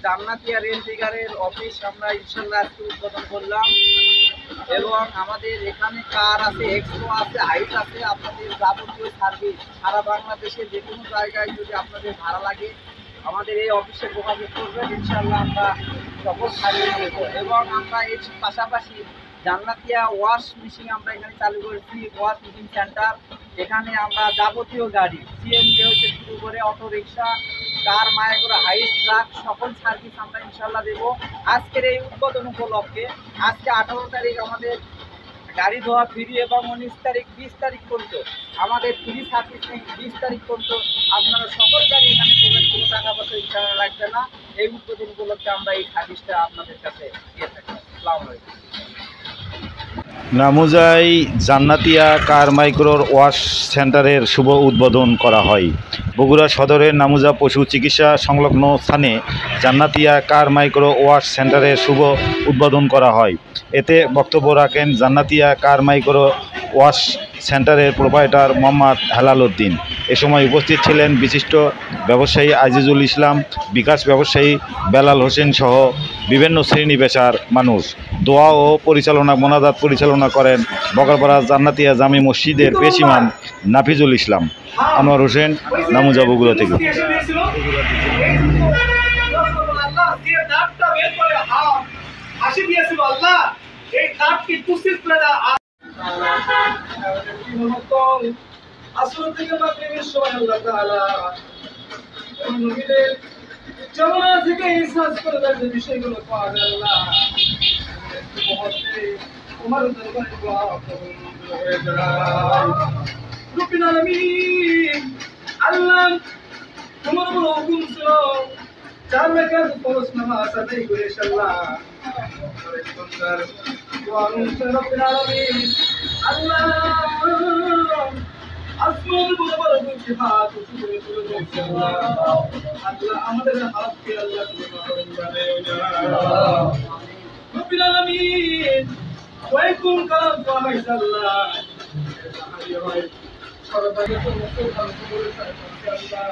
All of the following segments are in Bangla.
জান্নাতিয়া রেন্টিকারের অফিস আমরা ইনশাল্লাহ আজকে উদ্বোধন করলাম এবং আমাদের এখানে কার আছে, এক্সপো আছে, হাইট আছে, আপনাদের যাবতীয় সার্ভিস সারা বাংলাদেশের যে কোনো জায়গায় যদি আপনাদের ভাড়া লাগে আমাদের এই অফিসে যোগাযোগ করবেন। ইনশাল্লাহ আমরা সকল সার্ভিস দেব এবং আমরা এর পাশাপাশি জান্নাতিয়া ওয়াশ মেশিন আমরা এখানে চালু করেছি, ওয়াশ মেশিন সেন্টার। এখানে আমরা যাবতীয় গাড়ি সিএনজি হতে শুরু করে অটো রিক্সা, কার, মাইক্রো, হাইস, ট্রাক সকল সার্ভিস আমরা ইনশাল্লাহ দেবো। আজকের এই উদ্বোধন উপলক্ষে আজকে 18 তারিখ আমাদের গাড়ি ধোয়া ফ্রি এবং 19 তারিখ 20 তারিখ পর্যন্ত আমাদের ফ্রি সার্ভিসিং, 20 তারিখ পর্যন্ত আপনারা সকল গাড়ি এখানে করবেন, কোনো টাকা পয়সা ইনশাল্লাহ লাগবে না। এই উদ্বোধন উপলক্ষে আমরা এই সার্ভিসটা আপনাদের কাছে দিয়ে থাকি। আসসালামু আলাইকুম। নামুজায় জান্নাতিয়া কার মাইক্রোর ওয়াশ সেন্টারের শুভ উদ্বোধন করা হয়। বগুড়া সদরের নামুজা পশু চিকিৎসা সংলগ্ন স্থানে জান্নাতিয়া কার মাইক্রো ওয়াশ সেন্টারের শুভ উদ্বোধন করা হয়। এতে বক্তব্য রাখেন জান্নাতিয়া কার মাইক্রো ওয়াশ সেন্টারের প্রোপাইটার মোহাম্মদ হেলাল উদ্দিন। এ সময় উপস্থিত ছিলেন বিশিষ্ট ব্যবসায়ী আজিজুল ইসলাম, বিকাশ ব্যবসায়ী বেলাল হোসেন সহ বিভিন্ন শ্রেণী পেশার মানুষ। দোয়া ও পরিচালনা মোনাজাত পরিচালনা করেন বগরপাড়া জান্নাতিয়া জামি মসজিদের পেশ ইমাম নাফিজুল ইসলাম। আনোয়ার হোসেন, নামুজা, বগুড়া থেকে। আসল থেকে মাগরিবের সময় আল্লাহ তাআলা নবীদের জামানা থেকে ইহসাস করে দেওয়ার বিষয়গুলো পাওয়া যায়। আল্লাহ তোমার দরবারে দোয়া কবুল হয়ে যায়। রব্বিল আলামিন, আল্লাহ তোমার হুকুম ছিল 4 রাকাত ফরজ নামাজ আদায় করে ইনশাআল্লাহ সুন্দর দোয়া অনুসারে রব্বিল আলামিন আল্লাহ আসমান বরাবর দুটি হাত উঁচু করে তুলে আল্লাহ আমাদের হাতকে আল্লাহ তুমি বানাও রব্বিল আলামিন ওয়াইকুম কালাম ফাইসাল্লাহ সাহায্য হয় সর্বদাই সমস্ত ধ্বংস করে আল্লাহ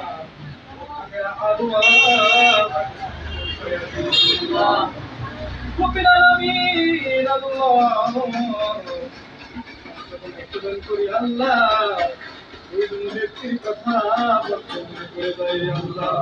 রব্বিল আলামিন আল্লাহ ওই ব্যক্তির কথা বর্তমানে করে দেয় আল্লাহ।